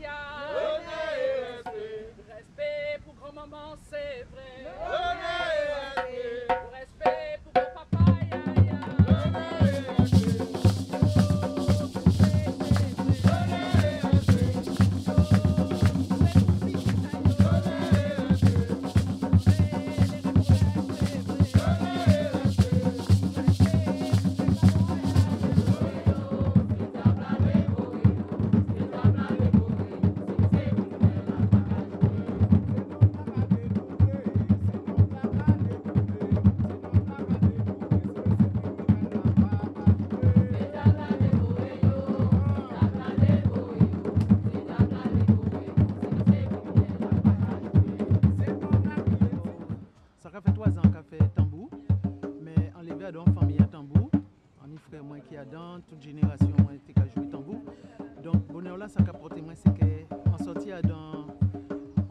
Honneur et respect. Respect pour grand-maman, c'est vrai. Honneur et respect. Respect pour grand-papa, ya. Honneur et respect. Ça fait 3 ans qu'a fait tambour, mais enlevé à dans famille à tambour. On y frère moi qui a dans toute génération moi été qu'à jouer tambour. Donc bonheur là ça qu'a porté moi c'est qu'en sorti à dans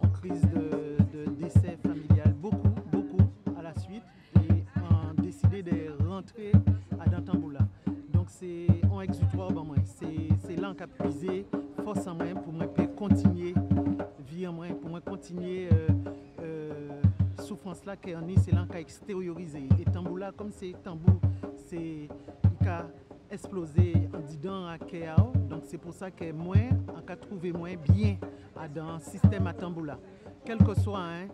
en crise de décès familial beaucoup à la suite et on décidé de rentrer à dans tambour là. Donc c'est un exutoire ben moi c'est là qu'a puisé force en moi pour moi continuer vie en moi pour moi continuer souffrance là qu'on est c'est là qu'a extériorisé et tambour là comme c'est tambour c'est il a explosé en dedans à Kéao donc c'est pour ça que moi on a trouvé moins bien dans le système à tambour là quel que soit un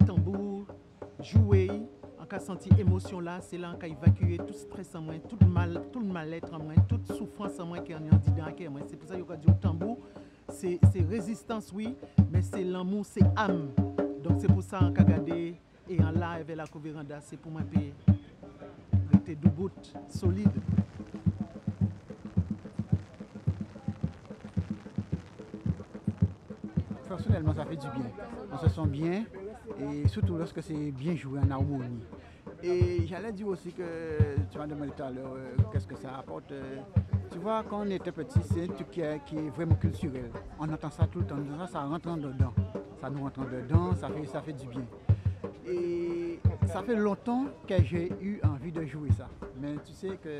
tambour jouer on a senti émotion là c'est là qu'on a évacué tout stress en moi tout le mal-être en moi toute souffrance en moi qui en est en dedans à moi c'est pour ça qu'on a dit au tambour c'est résistance oui mais c'est l'amour c'est âme. Donc c'est pour ça qu'on a gardé et en live avec la Couvéranda, c'est pour moi payer. Rester debout, solide. Personnellement, ça fait du bien. On se sent bien et surtout lorsque c'est bien joué en harmonie. Et j'allais dire aussi que tu m'as demandé tout à l'heure qu'est-ce que ça apporte. Tu vois, quand on était petit, c'est un truc qui est vraiment culturel. On entend ça tout le temps, ça rentre en dedans. Ça nous rentre en dedans, ça fait du bien. Et ça fait longtemps que j'ai eu envie de jouer ça. Mais tu sais que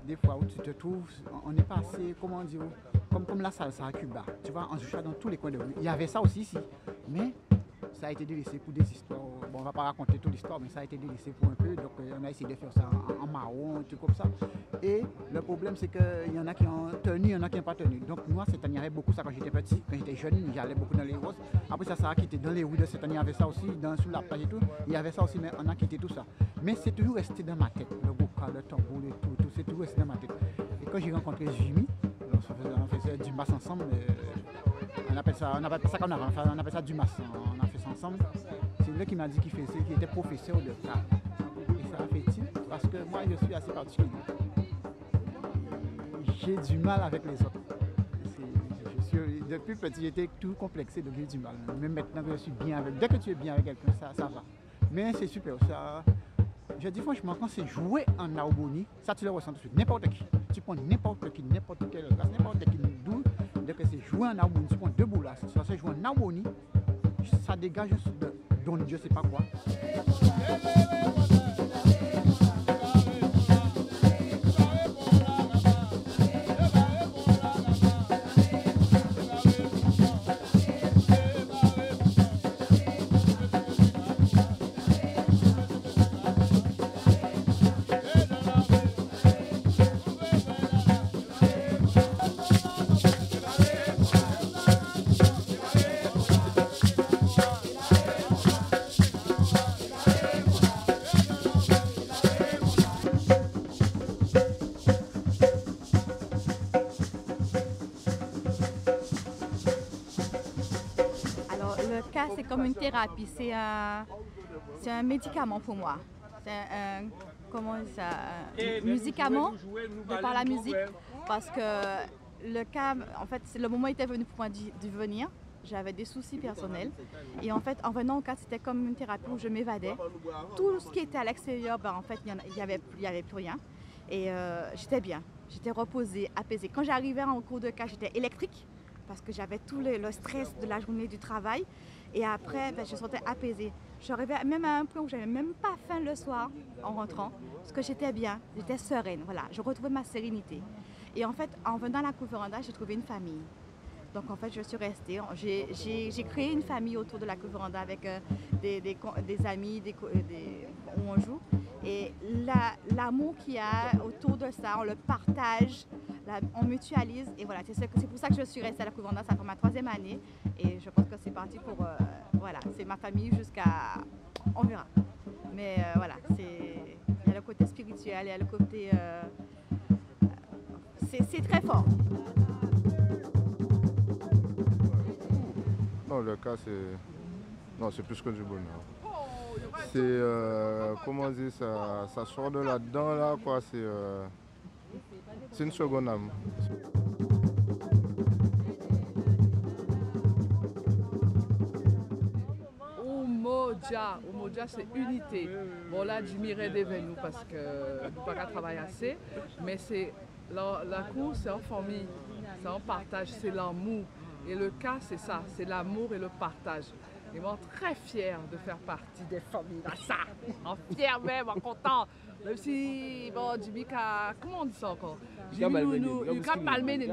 des fois où tu te trouves, on est passé, comment dire, comme la salsa à Cuba. Tu vois, on joue dans tous les coins de rue. Il y avait ça aussi ici. Mais ça a été délaissé pour des histoires. Bon, on ne va pas raconter toute l'histoire, mais ça a été délaissé pour un peu. Donc, on a essayé de faire ça en marron, un truc comme ça. Et le problème, c'est qu'il y en a qui ont tenu, il y en a qui n'ont pas tenu. Donc, moi, cette année, il y avait beaucoup ça quand j'étais petit. Quand j'étais jeune, j'allais beaucoup dans les roses. Après, ça a quitté dans les rues de cette année. Il y avait ça aussi, sous la plage et tout. Il y avait ça aussi, mais on a quitté tout ça. Mais c'est toujours resté dans ma tête. Le bocal, le tambour, tout, c'est toujours resté dans ma tête. Et quand j'ai rencontré Jimmy, on faisait du masse ensemble. On appelle ça carnaval, on appelle ça du masse. On a fait ça ensemble. C'est lui qui m'a dit qu'il était professeur de cas. Et ça a fait tilt parce que moi je suis assez particulier. J'ai du mal avec les autres. Depuis petit j'étais tout complexé, donc j'ai du mal. Même maintenant que je suis bien avec. Dès que tu es bien avec quelqu'un, ça va. Mais c'est super. Ça, je dis franchement, quand c'est joué en harmonie, ça tu le ressens tout de suite. N'importe qui. Tu prends n'importe qui, n'importe quelle race, n'importe qui, d'où. Dès que c'est joué en harmonie, tu prends deux boules là, ça se joue en harmonie, ça dégage de je sais pas quoi. C'est comme une thérapie, c'est un médicament pour moi. C'est un médicament de par la musique parce que le cas, en fait, le moment était venu pour moi d'y venir. J'avais des soucis personnels et en fait, en venant au cas, c'était comme une thérapie où je m'évadais. Tout ce qui était à l'extérieur, en fait, il n'y avait plus rien et j'étais bien, j'étais reposée, apaisée. Quand j'arrivais en cours de cas, j'étais électrique parce que j'avais tout le stress de la journée du travail. Et après, je me sentais apaisée. J'arrivais même à un point où je n'avais même pas faim le soir en rentrant, parce que j'étais bien, j'étais sereine. Voilà, je retrouvais ma sérénité. Et en fait, en venant à la Couvéranda, j'ai trouvé une famille. Donc en fait, je suis restée. J'ai créé une famille autour de la Couveranda avec des amis où on joue. Et l'amour qu'il y a autour de ça, on le partage, on mutualise. Et voilà, c'est pour ça que je suis restée à la Couveranda. Ça fait ma 3e année. Et je pense que c'est parti pour... voilà, c'est ma famille jusqu'à... On verra. Mais voilà, il y a le côté spirituel, il y a le côté... c'est très fort. Non, le cas, c'est plus que du bonheur. C'est, comment dire, ça sort de là-dedans, là, quoi, c'est une seconde âme. Umoja, c'est unité. Bon, là, Jimmy Red est avec nous parce que nous pas travailler assez, mais c'est la cour, c'est en famille, c'est en partage, c'est l'amour. Et le cas, c'est ça, c'est l'amour et le partage. Et moi, très fière de faire partie des familles là, ça. En fière même, en content. Même si, bon, Jimmy, comment on dit ça encore? Jimmy, nous,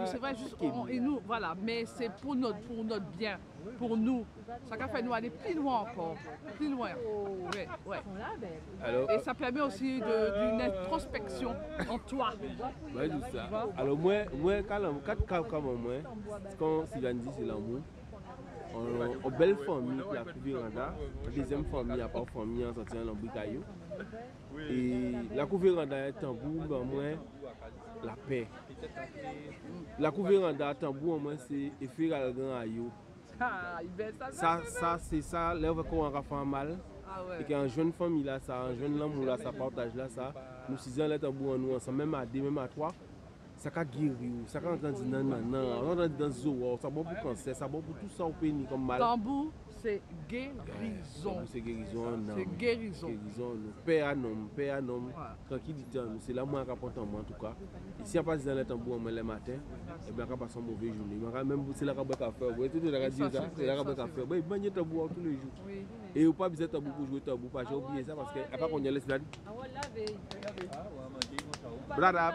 c'est vrai, juste, et nous, voilà, mais c'est pour notre bien, pour nous. Ça fait nous aller plus loin encore, plus loin. Ouais, ouais. Alors, et ça permet aussi d'une introspection en toi. Ouais, c'est ça. Alors, moi, quand Sylvain dit c'est l'amour, en belle famille, la Couveranda, la deuxième famille, à part famille, en sortant dans Bricaillou. Et la Couveranda est tambour, ben moi, la paix. La Couveranda tambour, moi, c'est effet galgan à yo. Ça, c'est ça, là, on va faire mal. Et qu'un jeune famille là, ça, un jeune l'amour là, ça partage là, ça. Nous, 6 ans, là, tambour en nous, ensemble, même à 2, même à 3. Ça va guérir, ça va entendre non, on entend dans zo, ça bon pour cancer, ça bon pour tout ça au pays comme mal. Tambour, c'est guérison. C'est guérison, non. C'est guérison. Paix à nom, tranquillité, c'est là moi qui apporte en moi en tout cas. Et si on passe dans le tambour le matin, et bien on passe une mauvaise journée. Même c'est là qu'on va faire, vous voyez tout le monde dit ça, c'est là qu'on va faire. Il va tambour tous les jours. Et on pas besoin de tambour pour jouer tambour, pas j'ai oublié ça parce qu'à part qu'on y a laissé là. Voilà.